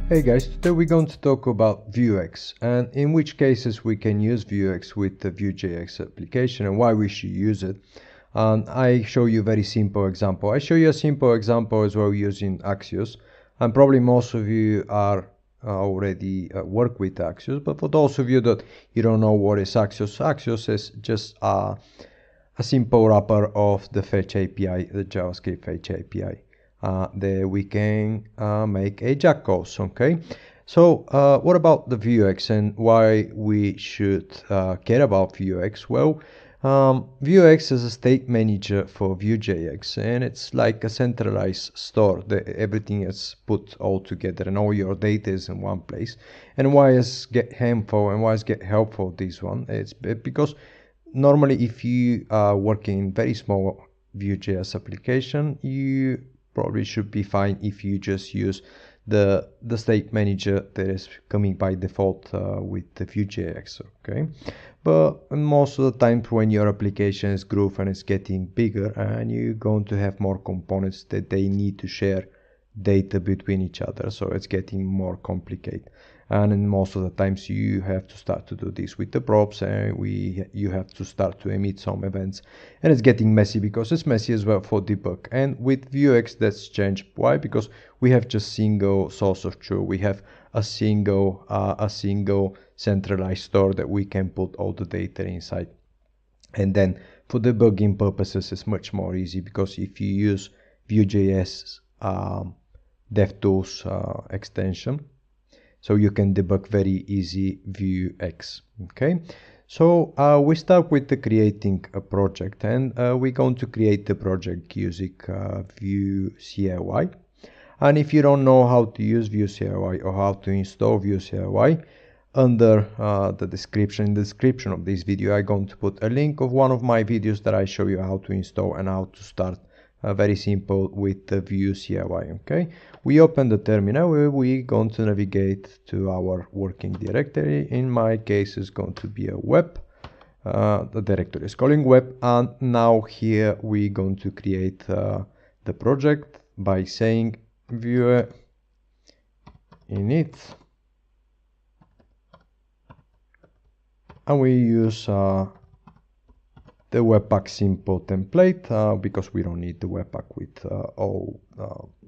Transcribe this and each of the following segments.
Hey guys, today we're going to talk about Vuex and in which cases we can use Vuex with the Vue Js application and why we should use it. And I show you a very simple example. I show you a simple example as well using Axios, and probably most of you are already work with Axios, but for those of you that you don't know what is Axios, Axios is just a simple wrapper of the Fetch API, the JavaScript Fetch API. There we can make Ajax calls, okay? So what about the Vuex and why we should care about Vuex? Well, Vuex is a state manager for Vue Js, and it's like a centralized store that everything is put all together and all your data is in one place. And why is get harmful and why is get helpful this one? It's because normally if you are working in very small Vue.js application, you probably should be fine if you just use the state manager that is coming by default with the Vue.js, okay? But most of the times when your application is growing and it's getting bigger and you're going to have more components that they need to share data between each other, so it's getting more complicated. And in most of the times you have to start to do this with the props, and you have to start to emit some events, and it's getting messy because it's messy as well for debug. And with Vuex that's changed. Why? Because we have just single source of truth. We have a single centralized store that we can put all the data inside. And then for debugging purposes it's much more easy, because if you use Vue.js DevTools extension, so you can debug very easy Vuex. Okay, so we start with the creating a project, and we're going to create the project using Vue CLI. And if you don't know how to use Vue CLI or how to install Vue CLI, under the description of this video I'm going to put a link of one of my videos that I show you how to install and how to start very simple with the Vue CLI. Okay, we open the terminal where we're going to navigate to our working directory. In my case it's going to be a web. The directory is calling web, and now here we're going to create the project by saying Vue init, and we use the Webpack simple template because we don't need the Webpack with all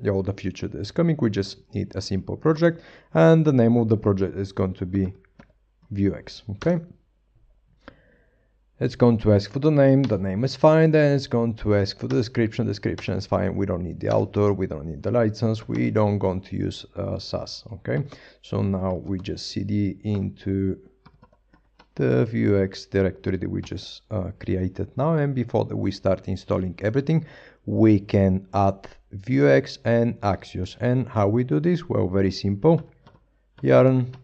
the future that is coming. We just need a simple project, and the name of the project is going to be Vuex. Okay, it's going to ask for the name is fine, then it's going to ask for the description is fine. We don't need the author, we don't need the license, we don't going to use SAS. Okay, so now we just cd into the Vuex directory that we just created now, and before that we start installing everything, we can add Vuex and Axios. And how we do this? Well, very simple. Yarn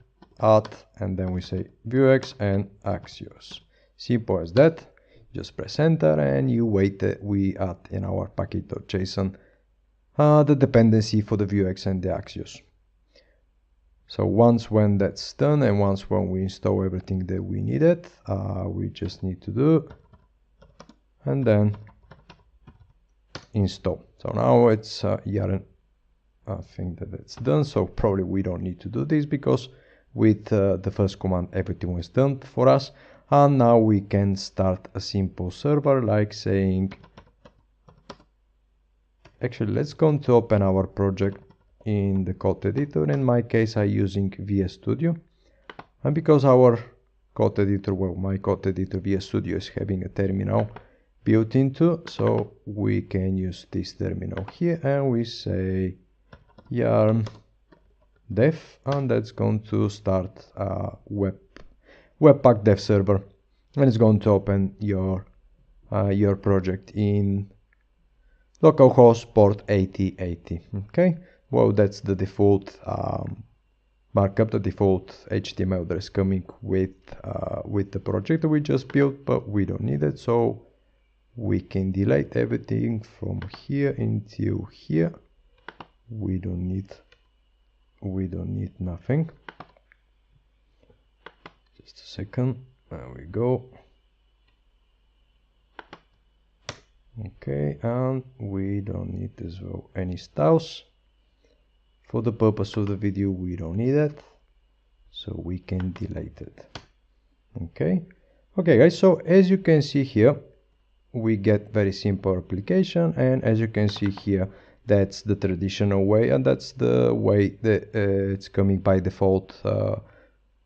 add, and then we say Vuex and Axios. Simple as that. Just press enter and you wait that we add in our package.json the dependency for the Vuex and the Axios. So once when that's done, and once when we install everything that we needed, we just need to do and then install. So now it's yarn. I think that it's done, so probably we don't need to do this because with the first command everything was done for us. And now we can start a simple server, like saying, actually let's go to open our project in the code editor. In my case I'm using VS Studio, and because our code editor, well, my code editor VS Studio is having a terminal built into, so we can use this terminal here, and we say yarn dev, and that's going to start a Webpack dev server, and it's going to open your project in localhost port 8080. Okay, well, that's the default markup, the default HTML that is coming with the project that we just built, but we don't need it, so we can delete everything from here until here. We don't need nothing. Just a second. There we go. Okay, and we don't need as well any styles. For the purpose of the video, we don't need it, so we can delete it. Okay guys, so as you can see here, we get very simple application, and as you can see here, that's the traditional way, and that's the way that it's coming by default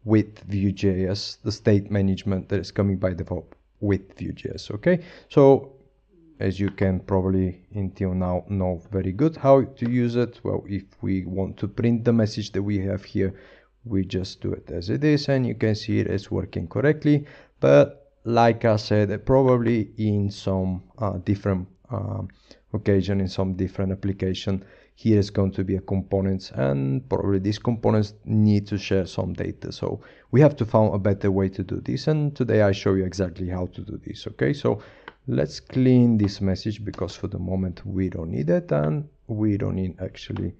with Vue Js, the state management that is coming by default with Vue Js. Okay, so as you can probably until now know very good how to use it. Well, if we want to print the message that we have here, we just do it as it is, and you can see it is working correctly. But like I said, probably in some different occasion, in some different application, here is going to be a components, and probably these components need to share some data. So we have to find a better way to do this, and today I show you exactly how to do this. Okay, so let's clean this message, because for the moment we don't need it, and we don't need actually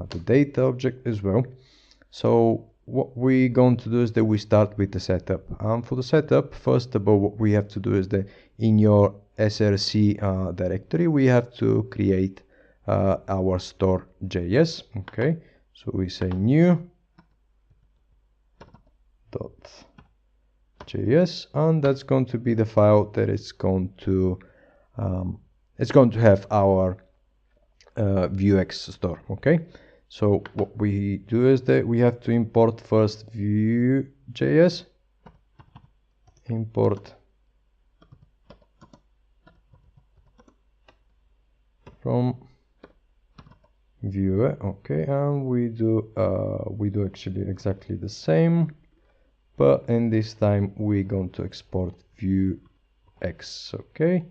the data object as well. So what we're going to do is that we start with the setup. For the setup, first of all, what we have to do is that in your src directory, we have to create our store.js. Okay, so we say new .js, and that's going to be the file that it's going to have our Vuex store. Okay, so what we do is that we have to import first Vue.js, import from Vue. Okay, and we do actually exactly the same, but in this time we're going to export Vuex. Okay,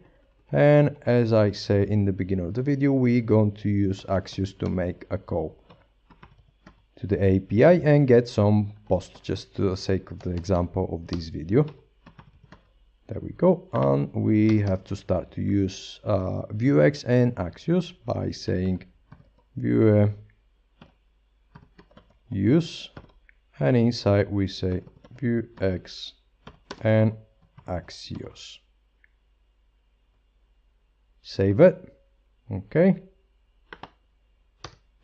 and as I say in the beginning of the video, we're going to use Axios to make a call to the API and get some post, just to the sake of the example of this video. There we go, and we have to start to use Vuex and Axios by saying Vue use, and inside we say Vuex and Axios. Save it. Okay,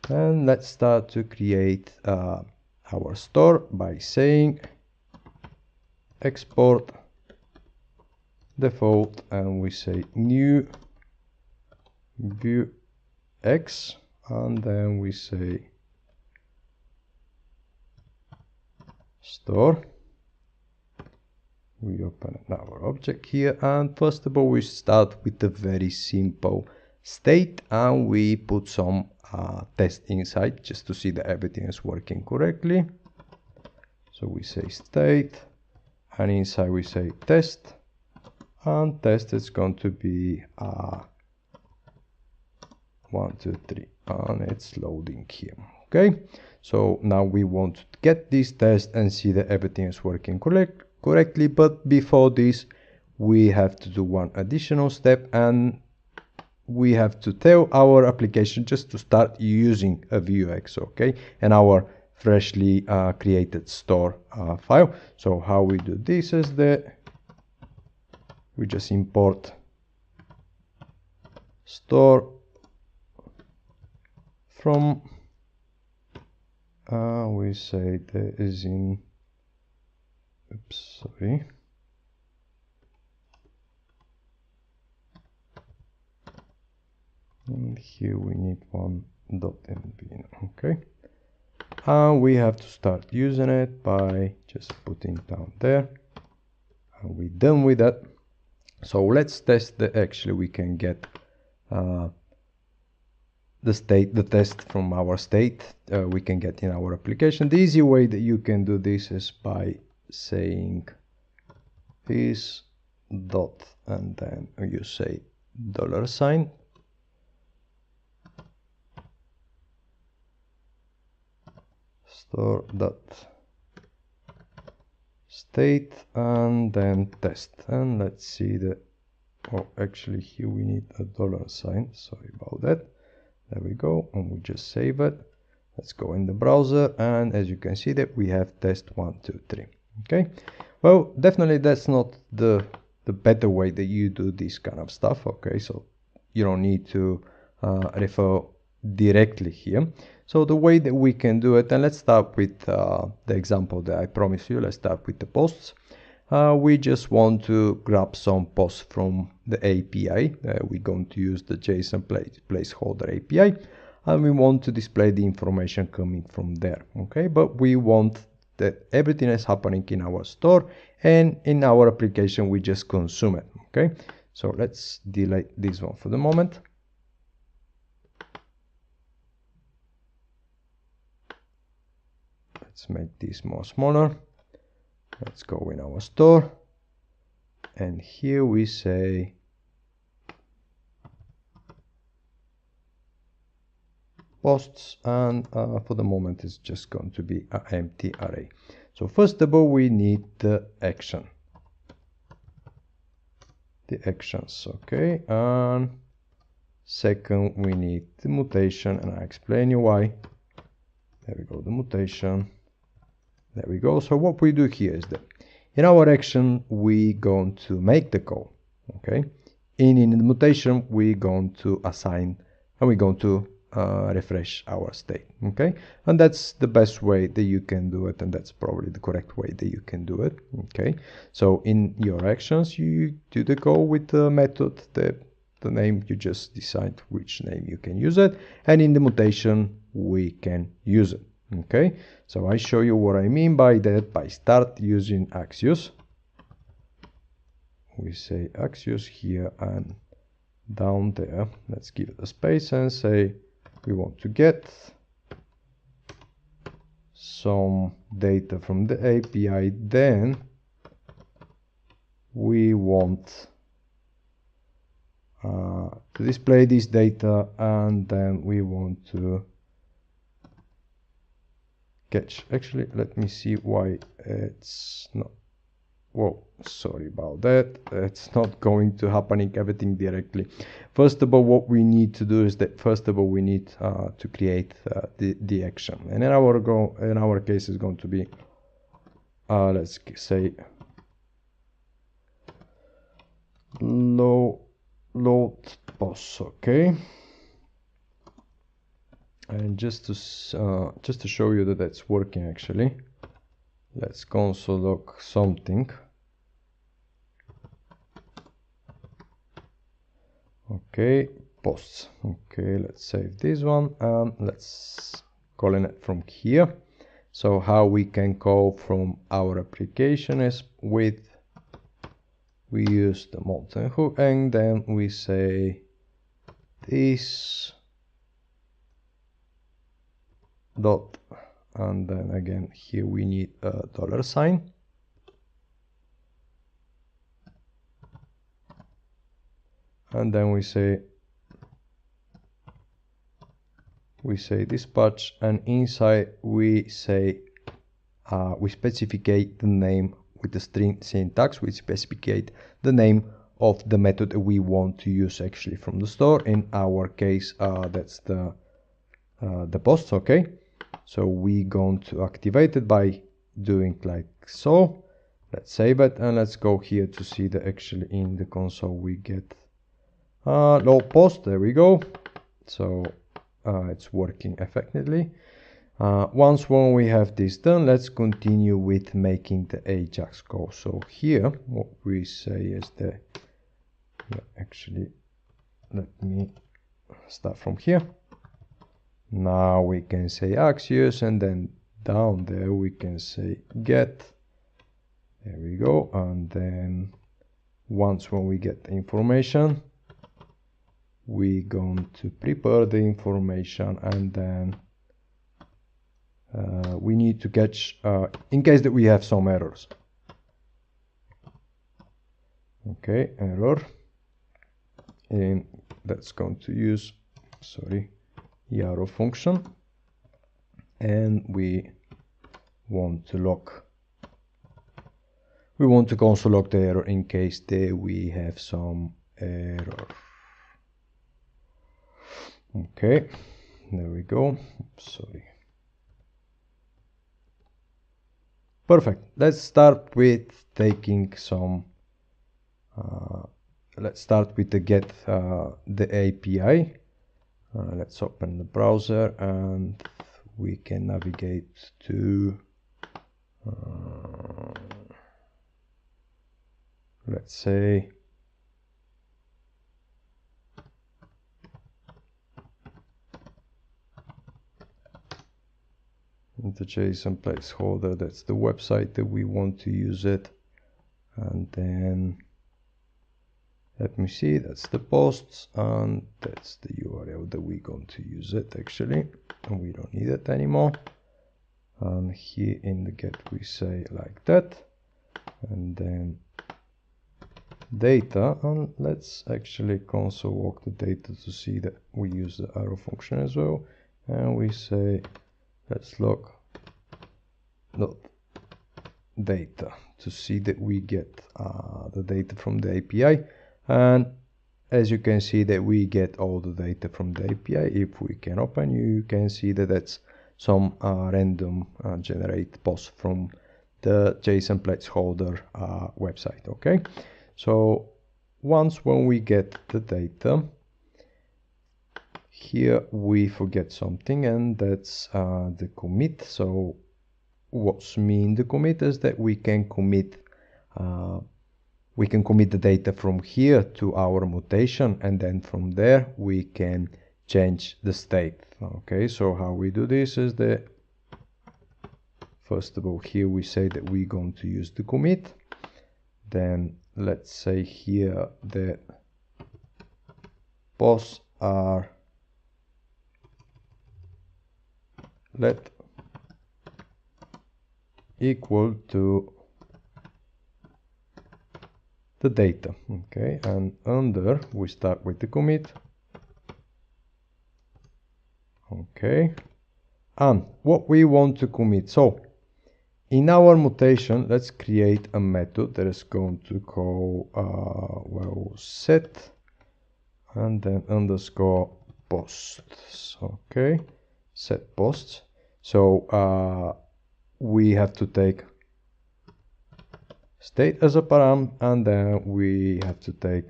and let's start to create our store by saying export default, and we say new Vuex, and then we say store. We open our object here, and first of all we start with a very simple state, and we put some test inside just to see that everything is working correctly. So we say state, and inside we say test, and test is going to be 1 2 3, and it's loading here. Okay, so now we want to get this test and see that everything is working correctly, but before this we have to do one additional step, and we have to tell our application just to start using a Vuex, okay, and our freshly created store file. So how we do this is that we just import store from we say that is in and here we need one .mv. Okay, and we have to start using it by just putting down there, and we're done with that. So let's test that actually we can get the test from our state we can get in our application. The easy way that you can do this is by saying this dot, and then you say $, store dot state, and then test, and let's see that, oh actually here we need a $, sorry about that. There we go, and we just save it. Let's go in the browser, and as you can see that we have test 1 2 3. Okay, well definitely that's not the better way that you do this kind of stuff. Okay, so you don't need to refer directly here. So the way that we can do it, and let's start with the example that I promised you. Let's start with the posts. We just want to grab some posts from the API. We're going to use the JSON placeholder API, and we want to display the information coming from there. Okay, but we want that everything is happening in our store, and in our application we just consume it. Okay, so let's delete this one for the moment. Let's make this more smaller. Let's go in our store, and here we say posts, and for the moment it's just going to be an empty array. So first of all, we need the action, the actions. Okay, and second we need the mutation, and I explain you why. There we go, the mutation. There we go. So what we do here is that in our action we going to make the call. Okay, in the mutation we going to assign, and we're going to refresh our state. Okay, and that's the best way that you can do it, and that's probably the correct way that you can do it. Okay, so in your actions you do the call with the method, the name, you just decide which name you can use it, and in the mutation we can use it. Okay, so I show you what I mean by that by start using Axios. We say Axios here, and down there let's give it a space and say we want to get some data from the API, then we want to display this data, and then we want to catch. Actually, let me see why it's not. Whoa, sorry about that. It's not going to happening everything directly. First of all, what we need to do is that first of all we need to create the action, and in our case is going to be let's say load post. Okay, and just to show you that that's working actually, let's console log something. Okay, posts. Okay, let's save this one, and let's call it from here. So how we can call from our application is we use the molten hook, and then we say this dot, and then again here we need a $sign, and then we say dispatch, and inside we say we specify the name with the string syntax. We specify the name of the method we want to use actually from the store. In our case that's the post. Okay, so we going to activate it by doing like so. Let's save it, and let's go here to see that actually in the console we get load post. There we go. So it's working effectively. Once when we have this done, let's continue with making the Ajax call. So here what we say is that actually let me start from here. Now we can say Axios, and then down there we can say get. There we go, and then once when we get the information, we're going to prepare the information, and then we need to catch in case that we have some errors. Okay, error, and that's going to use arrow function, and we want to console log the error in case that we have some error. Okay, there we go. Sorry. Perfect. Let's start with taking some let's start with the get the API. Let's open the browser and we can navigate to let's say the JSON placeholder. That's the website that we want to use it. And then let me see, that's the posts, and that's the URL that we're going to use it actually, and we don't need it anymore. And here in the get we say like that, and then data, and let's actually console walk the data to see that we use the arrow function as well, and we say let's log dot data to see that we get the data from the API. And as you can see that we get all the data from the API. If we can open, you can see that that's some random generate post from the JSON placeholder website. Okay, so once when we get the data, here we forget something, and that's the commit. So what's mean the commit is that we can commit the data from here to our mutation, and then from there we can change the state. Okay, so how we do this is that first of all here we say that we're going to use the commit. Then let's say here that posts are let equal to the data. Okay, and under we start with the commit. Okay, and what we want to commit. So in our mutation, let's create a method that is going to call well, set and then underscore posts. Okay, set posts. So we have to take state as a param, and then we have to take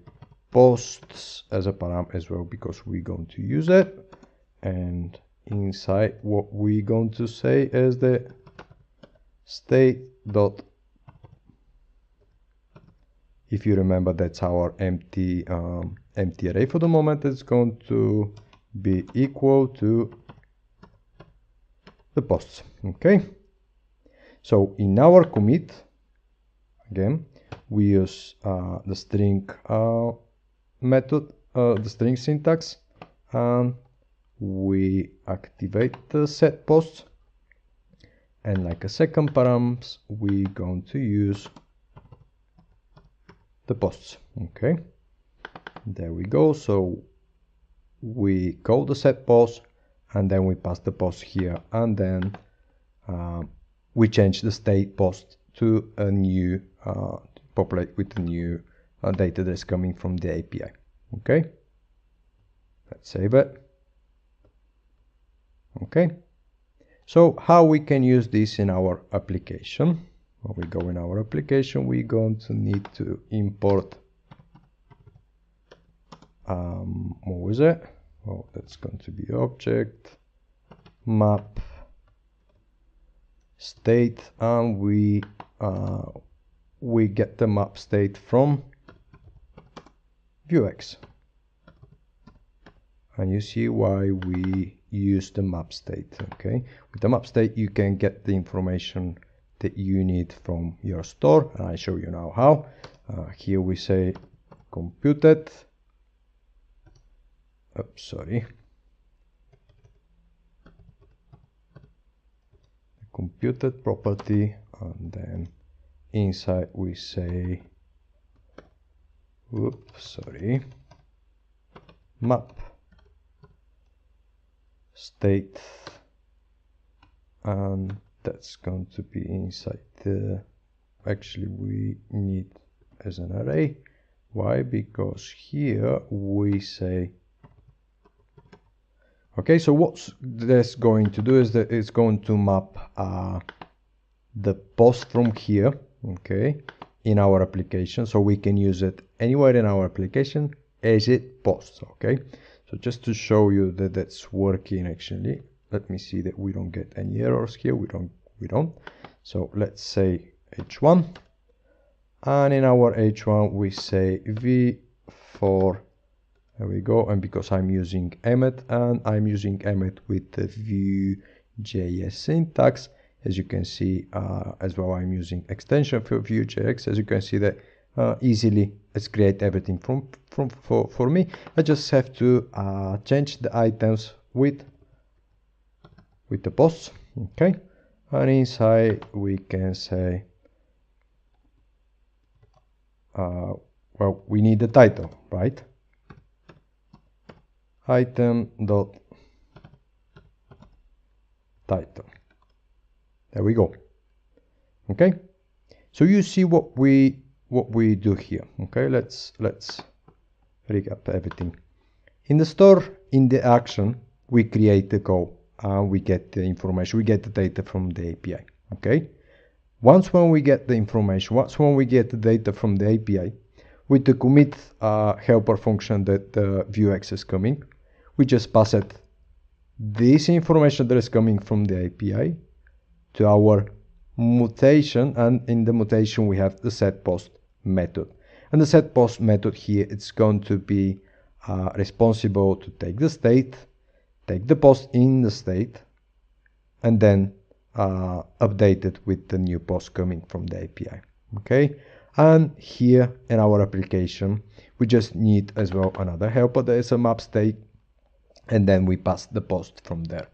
posts as a param as well, because we're going to use it. And inside what we're going to say is the state dot, if you remember, that's our empty array for the moment. It's going to be equal to the posts. Okay, so in our commit, again, we use the string method, the string syntax, and we activate the set posts, and like a second params, we're going to use the posts. Okay, there we go. So we call the set post, and then we pass the post here, and then we change the state post to a new populate with the new data that's coming from the API. Okay, let's save it. Okay, so how we can use this in our application? When we go in our application, we're going to need to import what was it? Oh, that's going to be object map state, and we get the map state from Vuex, and you see why we use the map state. Okay, with the map state you can get the information that you need from your store, and I show you now how. Here we say computed, oops, sorry, computed property, and then inside we say, oops, sorry, map state, and that's going to be inside the, actually we need as an array. Why? Because here we say, okay, so what's this going to do is that it's going to map the post from here, okay, in our application, so we can use it anywhere in our application as it posts. Okay, So just to show you that that's working actually, let me see that we don't get any errors here. We don't. So let's say h1, and in our h1 we say v4. There we go. And because I'm using Emmet, and I'm using Emmet with the Vue Js syntax, as you can see, as well I'm using extension for Vue Js. As you can see that easily it's create everything for me. I just have to change the items with the posts, okay? And inside we can say, well, we need the title, right? Item dot title. There we go. Okay, so you see what we do here. Okay, let's recap everything. In the store, in the action, we create the code and we get the information, we get the data from the API. Okay, once when we get the information, once when we get the data from the API, with the commit helper function that the Vuex is coming, we just pass it this information that is coming from the API to our mutation, and in the mutation we have the setPost method. And the setPost method here, it's going to be responsible to take the state, take the post in the state, and then update it with the new post coming from the API. Okay, and here in our application we just need as well another helper that is a map state, and then we pass the post from there.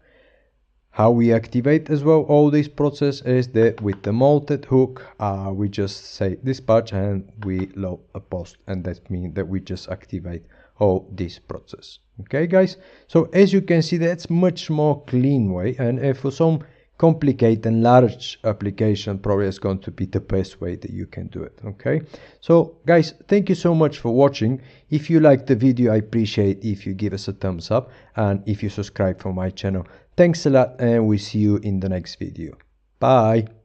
How we activate as well all this process is that with the mounted hook, we just say dispatch and we load a post, and that means that we just activate all this process. Okay guys, so as you can see, that's much more clean way, and for some complicated and large application, probably is going to be the best way that you can do it. Okay, so guys, thank you so much for watching. If you liked the video, I appreciate if you give us a thumbs up, and if you subscribe for my channel. Thanks a lot, and we'll see you in the next video. Bye.